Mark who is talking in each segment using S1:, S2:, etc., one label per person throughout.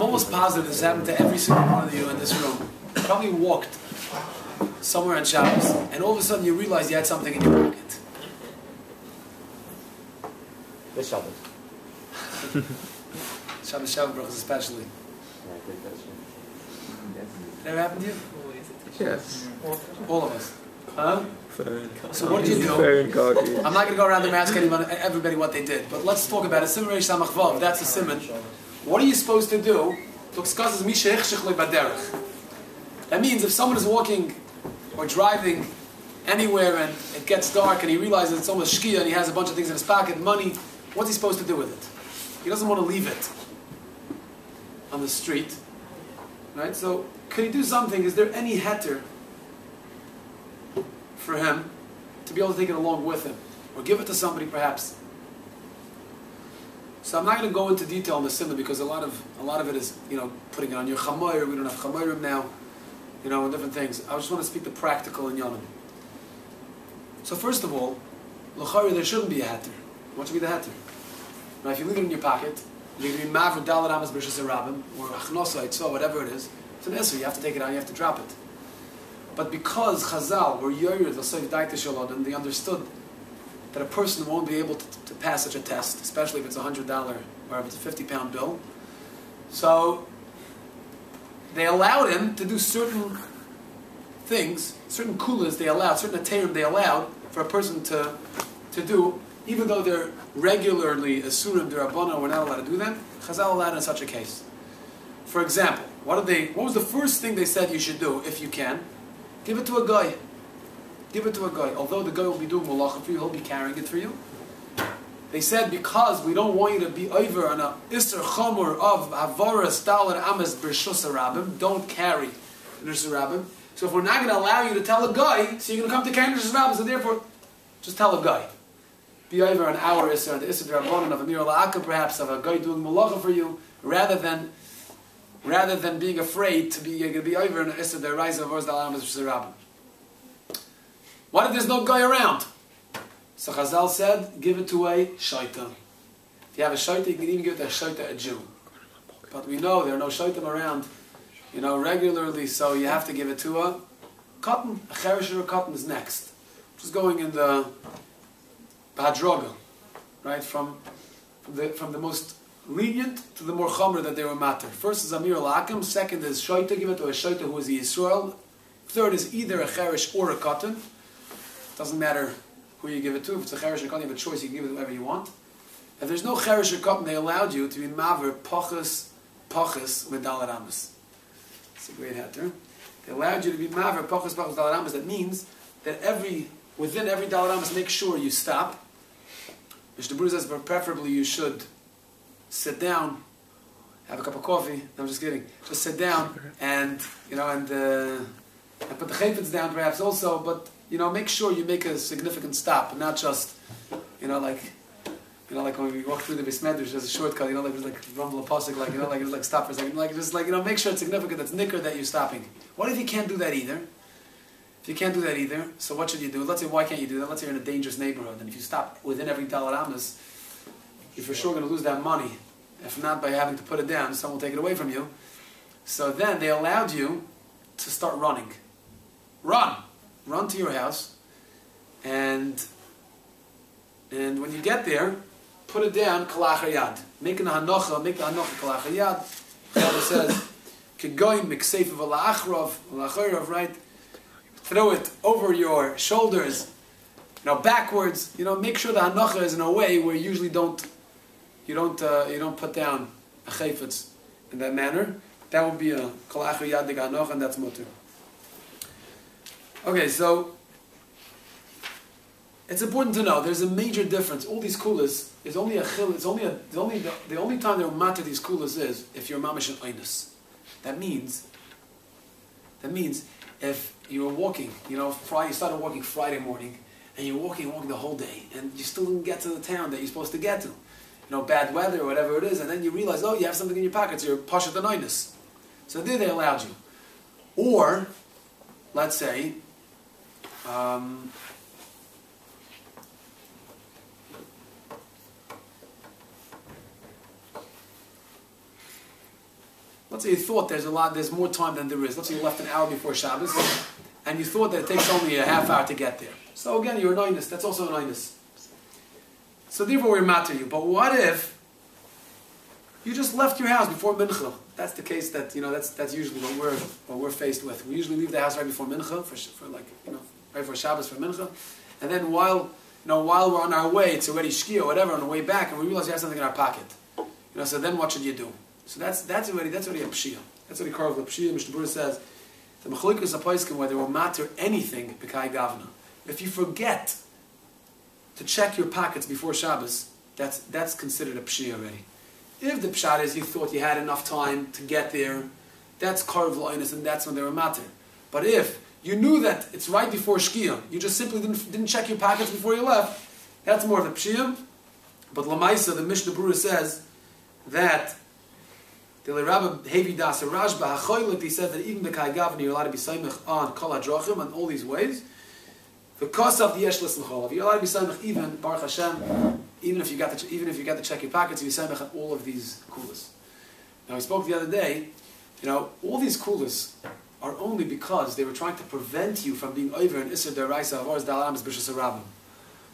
S1: I'm almost positive this happened to every single one of you in this room. You probably walked somewhere on Shabbos, and all of a sudden you realized you had something in your pocket.
S2: This Shabbos.
S1: Shabbos brachas especially. Never happened to you?
S3: Yes.
S1: All of us. Huh? So what
S3: did
S1: you do? I'm not going to go around and ask everybody what they did, but let's talk about it. Simon Reish Samach Vav, that's a simon. What are you supposed to do? That means if someone is walking or driving anywhere and it gets dark and he realizes it's almost shkia and he has a bunch of things in his pocket, money, what's he supposed to do with it? He doesn't want to leave it on the street. Right? So, could he do something? Is there any heter for him to be able to take it along with him? Or give it to somebody perhaps? So I'm not going to go into detail on the simon because a lot of it is, putting it on your chamayr. We don't have chamayrim now, and different things. I just want to speak the practical in Yonim. So first of all, l'chari there shouldn't be a heter. What should be the heter? Now, if you leave it in your pocket, you're going to be mavr dalet amas b'rishas harabim or achnosa itzah, whatever it is. It's an issue. You have to take it out. You have to drop it. But because Chazal were yored l'soif daita shalodin, they understood that a person won't be able to pass such a test, especially if it's $100 or if it's a 50-pound bill. So they allowed him to do certain things, certain kulas they allowed, certain atayrim they allowed for a person to do, even though they're regularly asurim d'Rabbanan, we're not allowed to do them. Chazal allowed in such a case. For example, what was the first thing they said you should do if you can? Give it to a guy. Give it to a guy. Although the guy will be doing malacha for you, he'll be carrying it for you. They said because we don't want you to be over on a iser chomer of havaras dalar ames b'rishus harabim. Don't carry b'rishus harabim. So if we're not going to allow you to tell a guy, so you're going to come to carry b'rishus harabim. So therefore, just tell a guy. Be over an hour iser, the iser d'Rabbanan of a mir la'aka perhaps of a guy doing malacha for you, rather than being afraid to be over an iser d'Raisa of havaras dalar ames b'rishus harabim. What if there's no guy around? So Chazal said, give it to a shaita. If you have a shaita, you can even give it to a shaita, a Jew. But we know there are no shaitim around, regularly, so you have to give it to a cotton. A cheresh or a cotton is next. Just going in the hadroga, right? From the most lenient to the more chomer that they were matter. First is Amir al-Akim, second is shaita, give it to a shaita who is a Yisrael. Third is either a cheresh or a cotton. Doesn't matter who you give it to. If it's a cheresh or cotton, you have a choice. You can give it to whoever you want. If there's no cheresh or cotton, they allowed you to be maver pachas medalat amas. It's a great heter. They allowed you to be maver pachas dalat amas. That means that within every dalat amas, make sure you stop. Mr. Bruce says, but preferably you should sit down, have a cup of coffee. No, I'm just kidding. Just sit down and put the chayfetz down perhaps also, but make sure you make a significant stop, and not just, like when we walk through the Bismedrash, there's a shortcut, just like rumble a pasuk, just stop for a second, make sure it's significant, that's nicker that you're stopping. What if you can't do that either? If you can't do that either, so what should you do? Let's say, why can't you do that? Let's say you're in a dangerous neighborhood, and if you stop within every dalat amas, you're for sure going to lose that money. If not by having to put it down, someone will take it away from you. So then they allowed you to start running. Run to your house, and when you get there, put it down kalach Make the hanocha kalach hayad. Rabbi says, "Kegoyim mikseif v'la'achrav, right? Throw it over your shoulders, backwards. Make sure the hanocha is in a way where you usually don't put down a chayfetz in that manner. That would be a kalach hayad de hanocha, and that's mutter." Okay, so it's important to know there's a major difference. All these kulas is only a chil. The only time they'll matter these kulas is if you're mamish and einus. That means if you were walking, you started walking Friday morning, and you're walking the whole day, and you still didn't get to the town that you're supposed to get to, bad weather or whatever it is, and then you realize, you have something in your pockets, you're pashat and einus. So there they allowed you. Or, let's say, let's say you thought there's more time than there is. Let's say you left an hour before Shabbos, and you thought that it takes only a half hour to get there. So again, you're an oinus. That's also an oinus. So therefore, we matter you. But what if you just left your house before mincha? That's the case that that's usually what we're faced with. We usually leave the house right before mincha right before Shabbos for mincha, and then while we're on our way, it's already shkia or whatever on the way back, and we realize we have something in our pocket. So then what should you do? So that's already a pshia. That's already called a pshia. Mishnah Berurah says the mechalikus apaiskim where they will matter anything b'kai gavna. If you forget to check your pockets before Shabbos, that's considered a pshia already. If the pshat is you thought you had enough time to get there, that's karv l'oinus, and that's when they were matter. But if you knew that it's right before shkia, you just simply didn't check your pockets before you left, that's more of a pshia. But lamaisa, the Mishnah Berurah says that the Rabbi Hevi Das Rashba Hachoylik, he says that even the Kai Gavni you're allowed to be saimach on Kol HaDrochim and all these ways. The cost of the Yesh L'Smachol, you're allowed to be saimach even Baruch Hashem, even if you got to check your pockets, you be saimach on all of these kulas. Now we spoke the other day, all these kulas are only because they were trying to prevent you from being over in Isser Deraisa Avaras Dalamas B'Shus Harabim.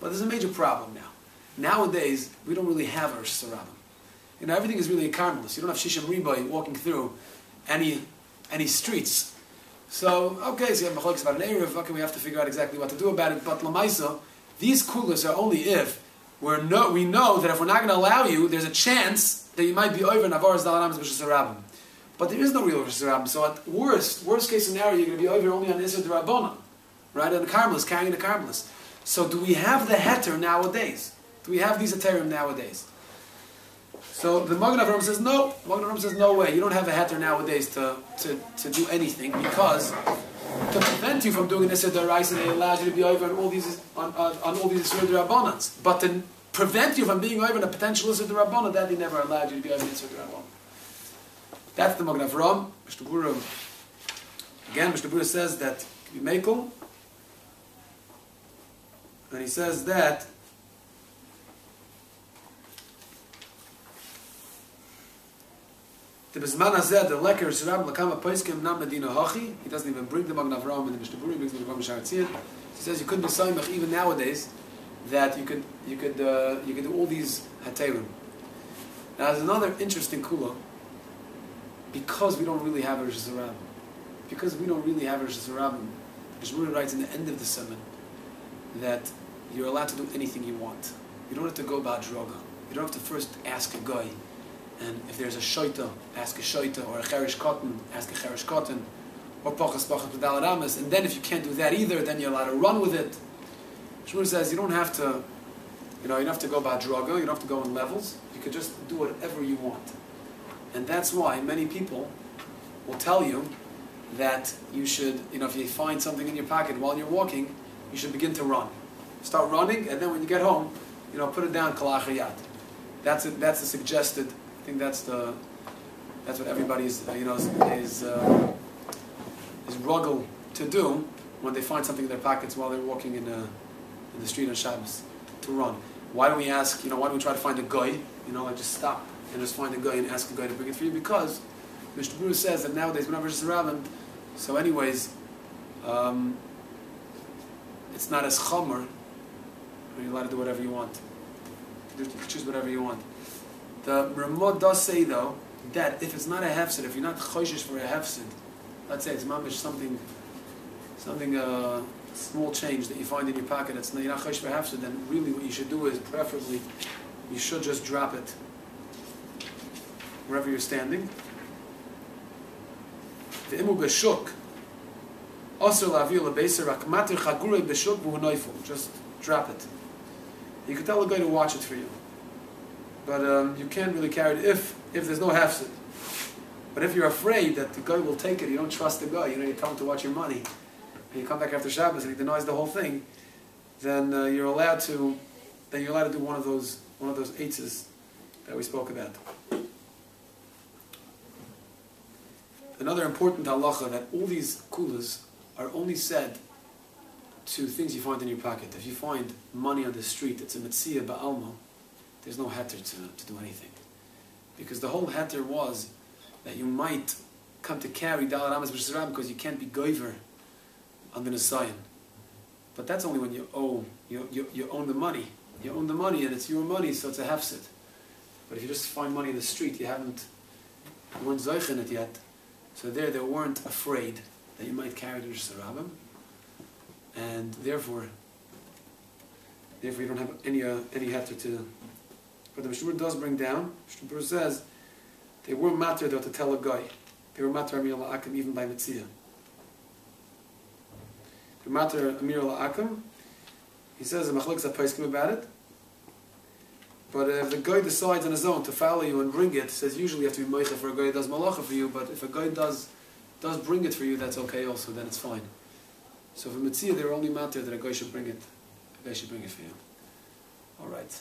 S1: But there's a major problem now. Nowadays we don't really have a Rishus Harabim. Everything is really a carmelist. You don't have Shishim Riboy walking through any streets. So you have machlokes about an Erev. Okay, we have to figure out exactly what to do about it. But Lamaisa, these kulas are only if we know that if we're not going to allow you, there's a chance that you might be over in Avaras Dalamas B'Shus Harabim. But there is no real Rishus Harabim. So at worst case scenario, you're going to be over only on Isser D'Rabbanan, right? And the carmelist, carrying the carmelist. So do we have the heter nowadays? Do we have these heterim nowadays? So the Magen Avraham says no. Magen Avraham says no way. You don't have a heter nowadays to do anything because to prevent you from doing this D'Oraisa, they allows you to be over on all these D'Rabbanans. But to prevent you from being over in a potential Isser D'Rabbanan, that they never allowed you to be over in Isser D'Rabbanan. That's the Magen Avraham. Mishnah Berurah says that you mekel, and he says that the Bezman Hazeh, the Leker Sirab Lakama Paiskim Nam Medina Hachi. He doesn't even bring the Magen Avraham in the Mishnah Berurah. He brings the Magen Avraham. He says you couldn't be saimach even nowadays that you could do all these haterim. Now there's another interesting kula. Because we don't really have a Rishus Harabim. Because we don't really have a Rishus Harabim, the Shmurah writes in the end of the sermon that you're allowed to do anything you want. You don't have to go about droga. You don't have to first ask a guy. And if there's a shoita, ask a shoita, or a cherish cotton, ask a cherish cotton, or pachas pachas b'dal ramas. And then if you can't do that either, then you're allowed to run with it. Shmurah says you don't have to, you don't have to go about droga. You don't have to go in levels. You could just do whatever you want. And that's why many people will tell you that you should, if you find something in your pocket while you're walking, you should begin to run. Start running, and then when you get home, put it down kalachayat. That's a suggested. I think that's what everybody is ruggle to do when they find something in their pockets while they're walking in the street on Shabbos, to run. Why do we ask? Why don't we try to find a guy? Just stop and just find a guy and ask a guy to bring it for you, because Mishnah Berurah says that nowadays whenever it's around, so anyways, it's not as chomer. You're allowed to do whatever you want. You can choose whatever you want. The Ramah does say though that if it's not a hefsid, if you're not choishish for a hefsid, let's say it's mamish something small change that you find in your pocket, you're not choishish for a hefsid, then really what you should do is preferably you should just drop it wherever you're standing. The imu beshuk, also lavil lebeser rakmatir chagure beshuk v'hu noifel. Just drop it. You can tell a guy to watch it for you, but you can't really carry it if there's no hefsid. But if you're afraid that the guy will take it, you don't trust the guy. You tell him to watch your money, and you come back after Shabbos and he denies the whole thing, then you're allowed to do one of those eitzes that we spoke about. Another important halacha, that all these kulas are only said to things you find in your pocket. If you find money on the street, it's a mitzvah ba'alma, there's no heter to do anything. Because the whole heter was that you might come to carry Dalar Amas B'Shis Rabim because you can't be goiver on the Nisayan. But that's only when you own the money. You own the money and it's your money, so it's a hefset. But if you just find money in the street, you weren't zoich in it yet. So they weren't afraid that you might carry the B'Shis Rabim, and therefore you don't have any heter to. But the Mishnah does bring down. Mishnah says they were matter though to tell a guy. They were matter Amir La'akim even by Metzia. They were matter Amir La'akim. He says the Machlokes HaPoskim about it. But if the guy decides on his own to follow you and bring it, says usually you have to be meicha for a guy that does malacha for you. But if a guy does bring it for you, that's okay also. Then it's fine. So for Metzia, they were only matter that a guy should bring it. A guy should bring it for you. All right.